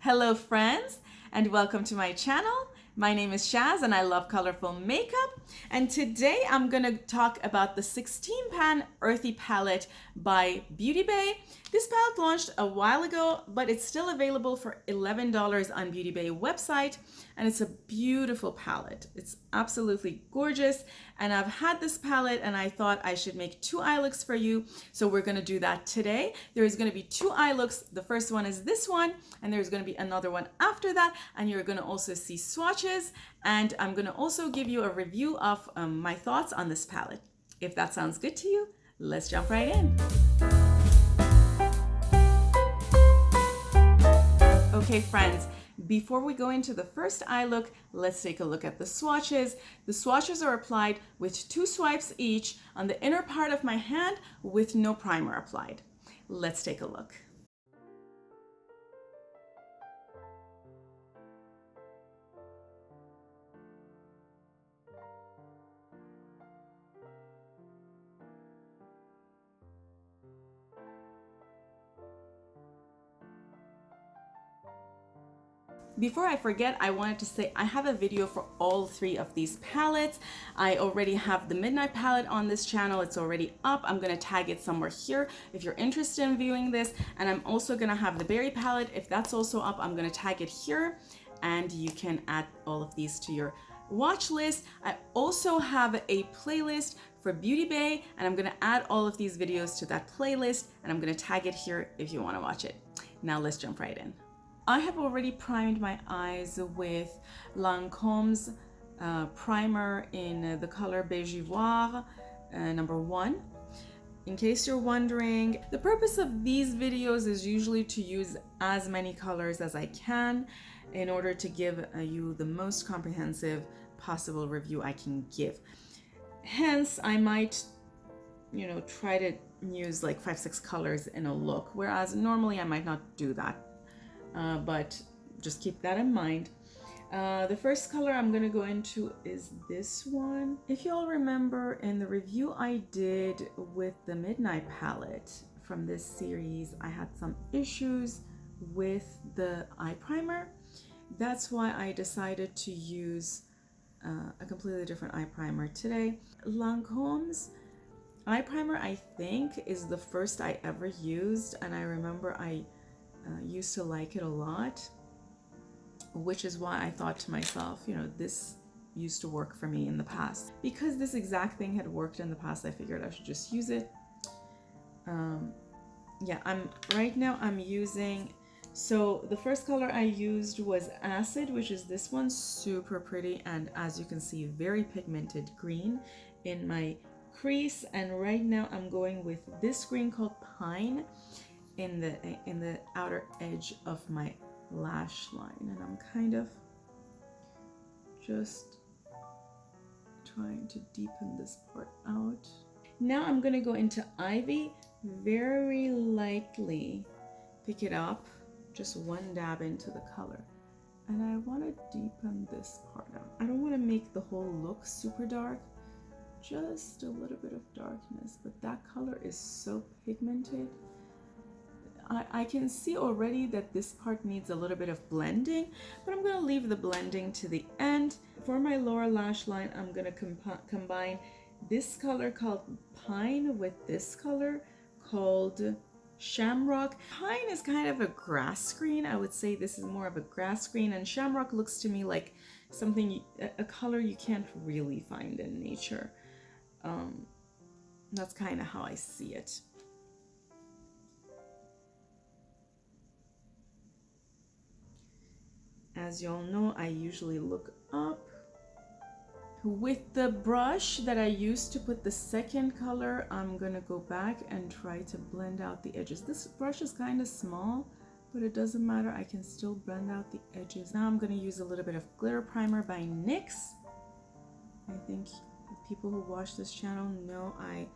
Hello friends, and welcome to my channel. My name is Shaz and I love colorful makeup. And today I'm gonna talk about the 16 pan Earthy Palette by Beauty Bay. This palette launched a while ago, but it's still available for $11 on Beauty Bay website. And it's a beautiful palette. It's absolutely gorgeous. And I've had this palette and I thought I should make two eye looks for you. So we're gonna do that today. There's gonna be two eye looks. The first one is this one, and there's gonna be another one after that. And you're gonna also see swatches. And I'm gonna also give you a review of my thoughts on this palette. If that sounds good to you, let's jump right in. Okay, friends. Before we go into the first eye look, let's take a look at the swatches. The swatches are applied with 2 swipes each on the inner part of my hand with no primer applied. Let's take a look. Before I forget, I wanted to say I have a video for all 3 of these palettes. I already have the Midnight palette on this channel. It's already up. I'm going to tag it somewhere here if you're interested in viewing this. And I'm also going to have the Berry palette. If that's also up, I'm going to tag it here. And you can add all of these to your watch list. I also have a playlist for Beauty Bay, and I'm going to add all of these videos to that playlist. And I'm going to tag it here if you want to watch it. Now let's jump right in. I have already primed my eyes with Lancome's primer in the color Beige Ivoire, number 1. In case you're wondering, the purpose of these videos is usually to use as many colors as I can in order to give you the most comprehensive possible review I can give. Hence, I might, try to use like 5-6 colors in a look, whereas normally I might not do that. But just keep that in mind. The first color I'm going to go into is this one. If you all remember in the review I did with the Midnight palette from this series, I had some issues with the eye primer. That's why I decided to use a completely different eye primer today. Lancome's eye primer, I think, is the first I ever used, and I remember I used to like it a lot, which is why I thought to myself, this used to work for me in the past. Because this exact thing had worked in the past, I figured I should just use it. Right now I'm using, so the first color I used was Acid, which is this one, super pretty, and as you can see, very pigmented green in my crease. And right now I'm going with this green called Pine in the outer edge of my lash line, and I'm kind of just trying to deepen this part out. Now I'm gonna go into Ivy, very lightly pick it up, just one dab into the color, and I want to deepen this part out. I don't want to make the whole look super dark, just a little bit of darkness, but that color is so pigmented. I can see already that this part needs a little bit of blending, but I'm going to leave the blending to the end. For my lower lash line, I'm going to combine this color called Pine with this color called Shamrock. Pine is kind of a grass green. I would say this is more of a grass green, and Shamrock looks to me like something, a color you can't really find in nature. That's kind of how I see it. As you all know, I usually look up. With the brush that I used to put the second color, I'm gonna go back and try to blend out the edges. This brush is kind of small, but it doesn't matter. I can still blend out the edges. Now I'm gonna use a little bit of glitter primer by NYX. I think people who watch this channel know I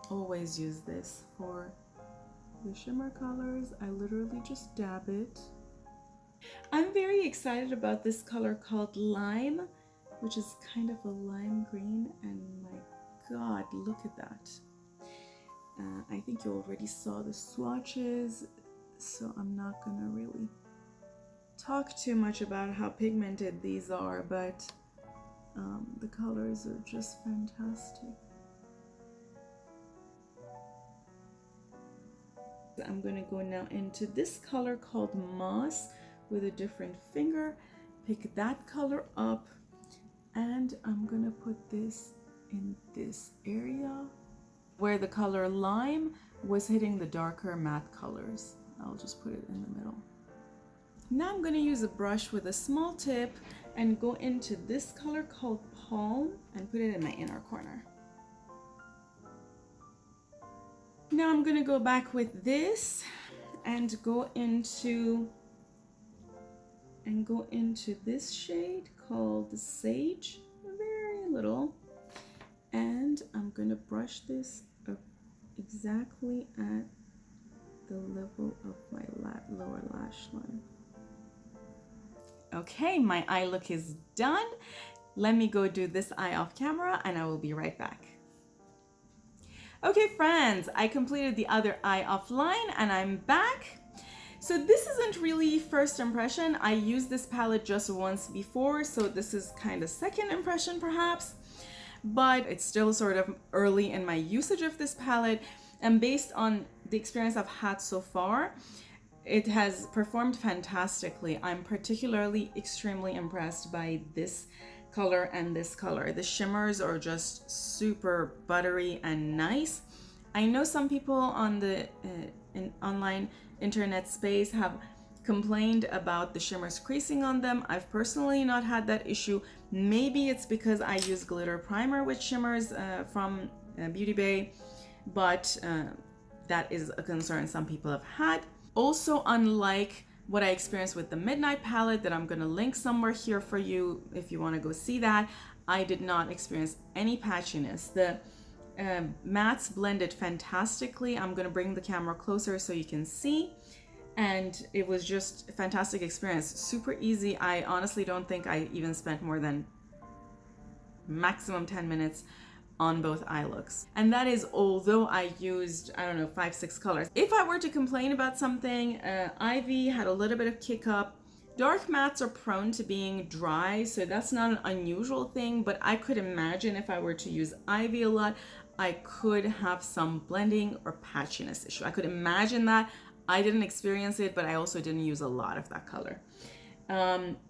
always use this for the shimmer colors. I literally just dab it. I'm very excited about this color called Lime, which is kind of a lime green, and my god, look at that. I think you already saw the swatches, so I'm not gonna really talk too much about how pigmented these are, but the colors are just fantastic. I'm going to go now into this color called Moss with a different finger. Pick that color up, and I'm going to put this in this area where the color Lime was hitting the darker matte colors. I'll just put it in the middle. Now I'm going to use a brush with a small tip and go into this color called Palm and put it in my inner corner. Now I'm going to go back with this and go into this shade called Sage, very little, and I'm going to brush this up exactly at the level of my lower lash line. Okay, my eye look is done. Let me go do this eye off camera and I will be right back. Okay friends, I completed the other eye offline and I'm back. So this isn't really first impression. I used this palette just once before, so this is kind of second impression perhaps, but it's still sort of early in my usage of this palette, and based on the experience I've had so far, it has performed fantastically. I'm particularly extremely impressed by this color and this color. The shimmers are just super buttery and nice. I know some people on the online internet space have complained about the shimmers creasing on them. I've personally not had that issue. Maybe it's because I use glitter primer with shimmers from Beauty Bay, but that is a concern some people have had. Also, unlike what I experienced with the Midnight palette that I'm going to link somewhere here for you if you want to go see that, I did not experience any patchiness. The mattes blended fantastically. I'm going to bring the camera closer so you can see, and it was just a fantastic experience. Super easy. I honestly don't think I even spent more than maximum 10 minutes on both eye looks. And that is although I used, I don't know, 5-6 colors. If I were to complain about something, Ivy had a little bit of kick up. Dark mattes are prone to being dry, so that's not an unusual thing, but I could imagine if I were to use Ivy a lot, I could have some blending or patchiness issue. I could imagine that. I didn't experience it, but I also didn't use a lot of that color.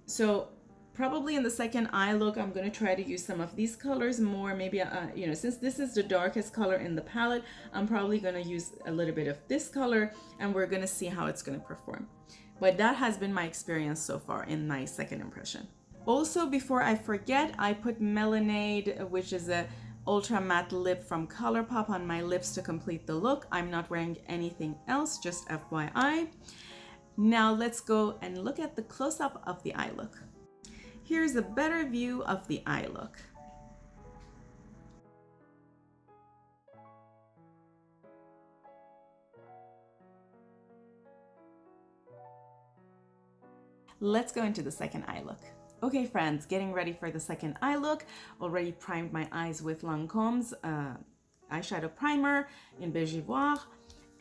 So probably in the second eye look, I'm going to try to use some of these colors more. Maybe, you know, since this is the darkest color in the palette, I'm probably going to use a little bit of this color, and we're going to see how it's going to perform. But that has been my experience so far in my second impression. Also, before I forget, I put Melonade, which is a ultra matte lip from Colourpop, on my lips to complete the look. I'm not wearing anything else, just FYI. Now let's go and look at the close-up of the eye look. Here's a better view of the eye look. Let's go into the second eye look. Okay friends, getting ready for the second eye look. Already primed my eyes with Lancome's eyeshadow primer in Beige Ivoire,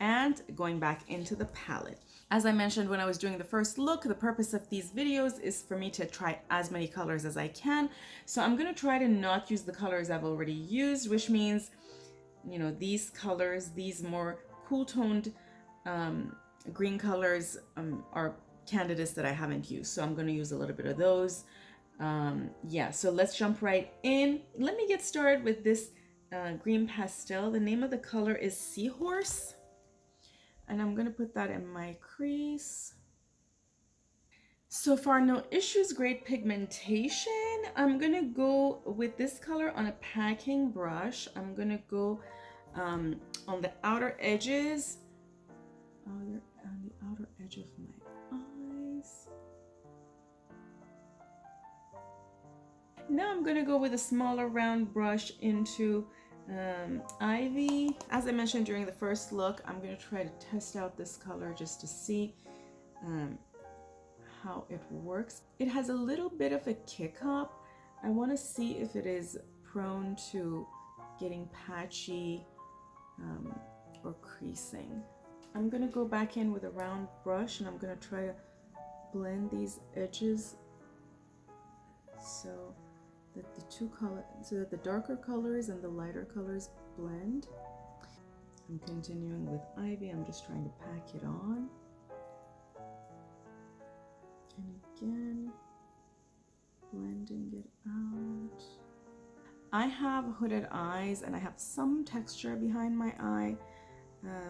and going back into the palette. As I mentioned when I was doing the first look, the purpose of these videos is for me to try as many colors as I can. So I'm going to try to not use the colors I've already used, which means, you know, these colors, these more cool toned green colors are candidates that I haven't used. So I'm going to use a little bit of those. Yeah, so let's jump right in. Let me get started with this green pastel. The name of the color is Seahorse. And I'm going to put that in my crease. So far, no issues, great pigmentation. I'm going to go with this color on a packing brush. I'm going to go on the outer edges, on the outer edge of my eyes. Now I'm going to go with a smaller round brush into Ivy. As I mentioned during the first look, I'm going to try to test out this color just to see how it works. It has a little bit of a kick up. I want to see if it is prone to getting patchy or creasing. I'm going to go back in with a round brush, and I'm going to try to blend these edges so that the darker colors and the lighter colors blend. I'm continuing with Ivy. I'm just trying to pack it on. And again, blending it out. I have hooded eyes and I have some texture behind my eye,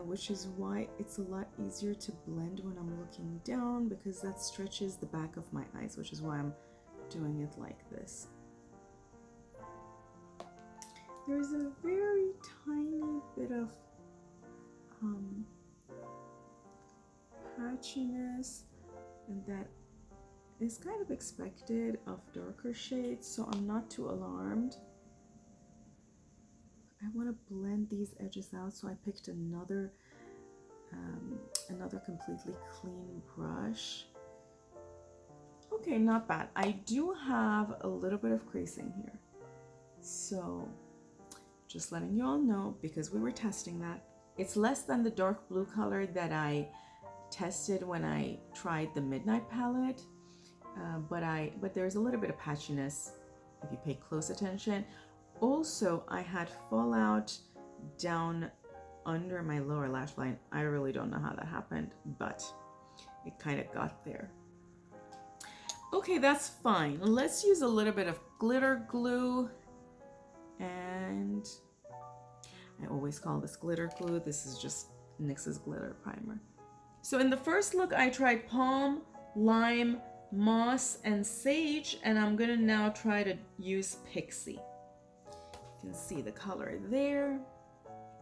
which is why it's a lot easier to blend when I'm looking down, because that stretches the back of my eyes, which is why I'm doing it like this. There's a very tiny bit of patchiness, and that is kind of expected of darker shades, so I'm not too alarmed. I want to blend these edges out, so I picked another completely clean brush. Okay, not bad. I do have a little bit of creasing here, so just letting you all know, because we were testing that. It's less than the dark blue color that I tested when I tried the Midnight palette, but there's a little bit of patchiness if you pay close attention. Also, I had fallout down under my lower lash line. I really don't know how that happened, but it kind of got there. Okay, that's fine. Let's use a little bit of glitter glue, and I always call this glitter glue. This is just NYX's glitter primer. So in the first look, I tried Palm, Lime, Moss, and Sage, and I'm gonna now try to use Pixie. You can see the color there,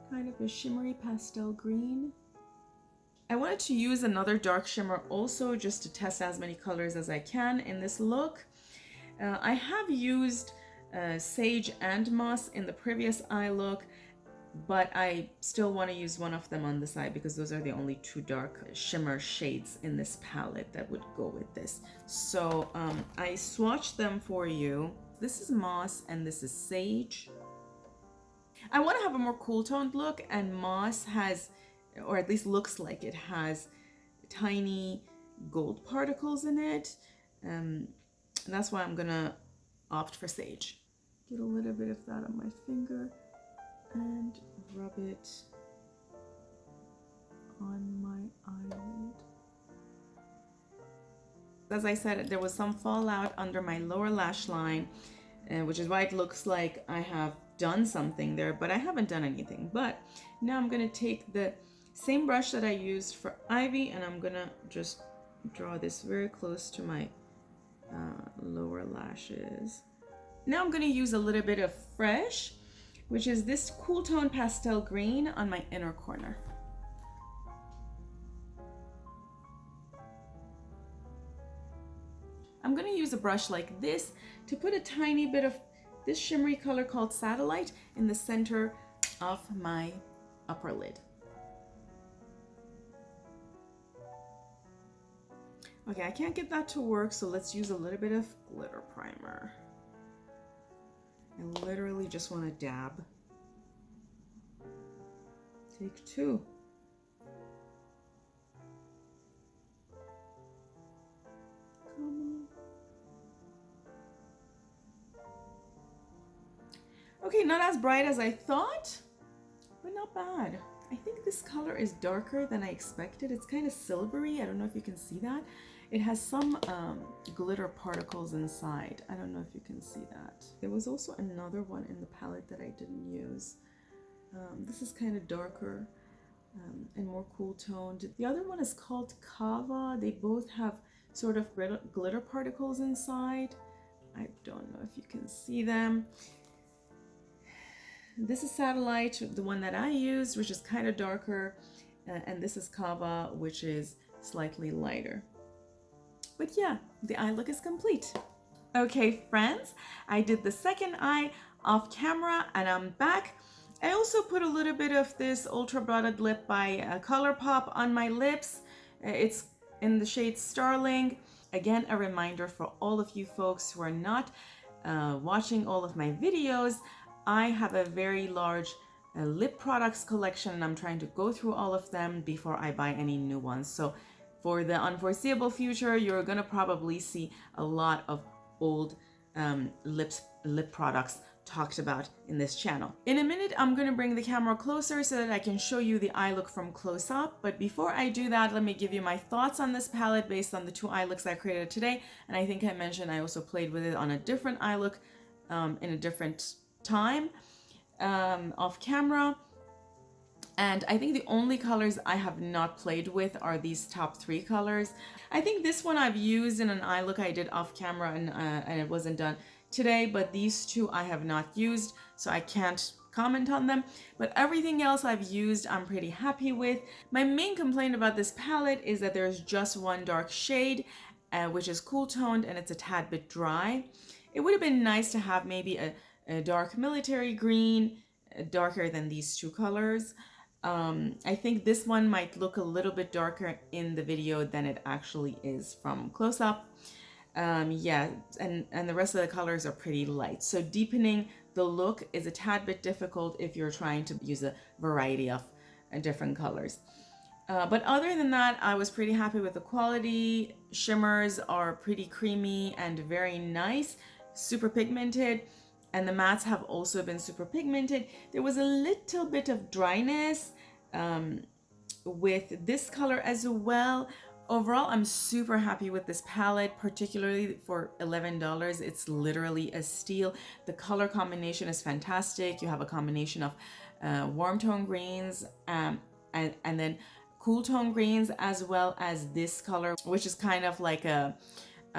kind of a shimmery pastel green. I wanted to use another dark shimmer also, just to test as many colors as I can in this look. I have used Sage and Moss in the previous eye look, but I still want to use one of them on this eye because those are the only two dark shimmer shades in this palette that would go with this. So I swatched them for you. This is Moss and this is Sage. I want to have a more cool toned look, and Moss has, or at least looks like it has, tiny gold particles in it. And that's why I'm gonna opt for Sage. Get a little bit of that on my finger and rub it on my eyelid. As I said, there was some fallout under my lower lash line, which is why it looks like I have done something there, but I haven't done anything. But now I'm gonna take the same brush that I used for Ivy, and I'm gonna just draw this very close to my lower lashes. Now I'm gonna use a little bit of Fresh, which is this cool tone pastel green, on my inner corner. I'm gonna use a brush like this to put a tiny bit of this shimmery color called Satellite in the center of my upper lid. Okay, I can't get that to work, so let's use a little bit of glitter primer. I literally just want to dab. Take two. Come on. Okay, not as bright as I thought, but not bad. I think this color is darker than I expected. It's kind of silvery. I don't know if you can see that. It has some glitter particles inside. I don't know if you can see that. There was also another one in the palette that I didn't use. This is kind of darker and more cool toned. The other one is called Kava. They both have sort of glitter particles inside. I don't know if you can see them. This is Satellite, the one that I used, which is kind of darker, and this is Kava, which is slightly lighter. But yeah, the eye look is complete. Okay, friends, I did the second eye off camera and I'm back. I also put a little bit of this Ultra Blotted Lip by Colourpop on my lips. It's in the shade Starling. Again, a reminder for all of you folks who are not watching all of my videos, I have a very large lip products collection and I'm trying to go through all of them before I buy any new ones. So for the unforeseeable future, you're gonna probably see a lot of old lip products talked about in this channel. In a minute, I'm going to bring the camera closer so that I can show you the eye look from close up. But before I do that, let me give you my thoughts on this palette based on the 2 eye looks I created today. And I think I mentioned I also played with it on a different eye look in a different time off camera. And I think the only colors I have not played with are these top 3 colors. I think this one I've used in an eye look I did off camera and it wasn't done today, but these 2 I have not used, so I can't comment on them. But everything else I've used, I'm pretty happy with. My main complaint about this palette is that there's just one dark shade, which is cool toned, and it's a tad bit dry. It would have been nice to have maybe a dark military green, darker than these 2 colors. I think this one might look a little bit darker in the video than it actually is from close up. Yeah, and the rest of the colors are pretty light. So deepening the look is a tad bit difficult if you're trying to use a variety of different colors. But other than that, I was pretty happy with the quality. Shimmers are pretty creamy and very nice, super pigmented. And the mattes have also been super pigmented. There was a little bit of dryness with this color as well. Overall, I'm super happy with this palette, particularly for $11. It's literally a steal. The color combination is fantastic. You have a combination of warm tone greens and then cool tone greens, as well as this color, which is kind of like a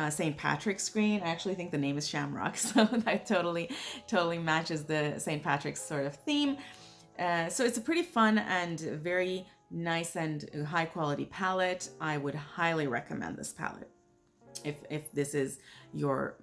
St. Patrick's green. I actually think the name is Shamrock, so that totally matches the St. Patrick's sort of theme. So it's a pretty fun and very nice and high quality palette. I would highly recommend this palette if this is your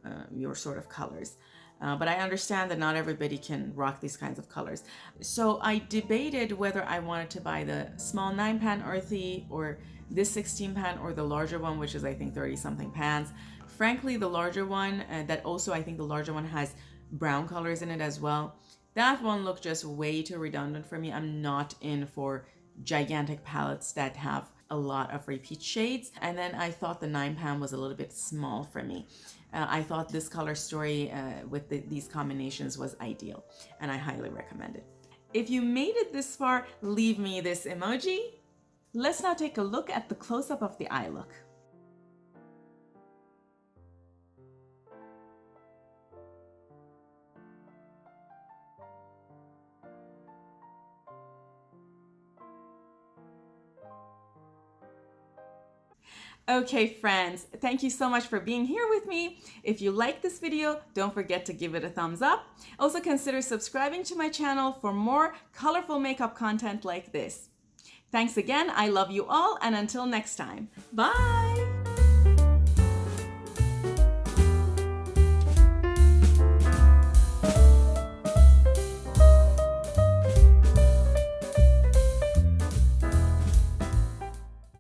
sort of colors. But I understand that not everybody can rock these kinds of colors. So I debated whether I wanted to buy the small 9-pan Earthy or this 16-pan or the larger one, which is I think 30 something pans. Frankly, the larger one, that also I think the larger one has brown colors in it as well. That one looked just way too redundant for me. I'm not in for gigantic palettes that have a lot of repeat shades. And then I thought the 9-pan was a little bit small for me. I thought this color story with these combinations was ideal, and I highly recommend it. If you made it this far, leave me this emoji. Let's now take a look at the close-up of the eye look. Okay friends, thank you so much for being here with me. If you like this video, don't forget to give it a thumbs up. Also consider subscribing to my channel for more colorful makeup content like this. Thanks again, I love you all, and until next time, bye!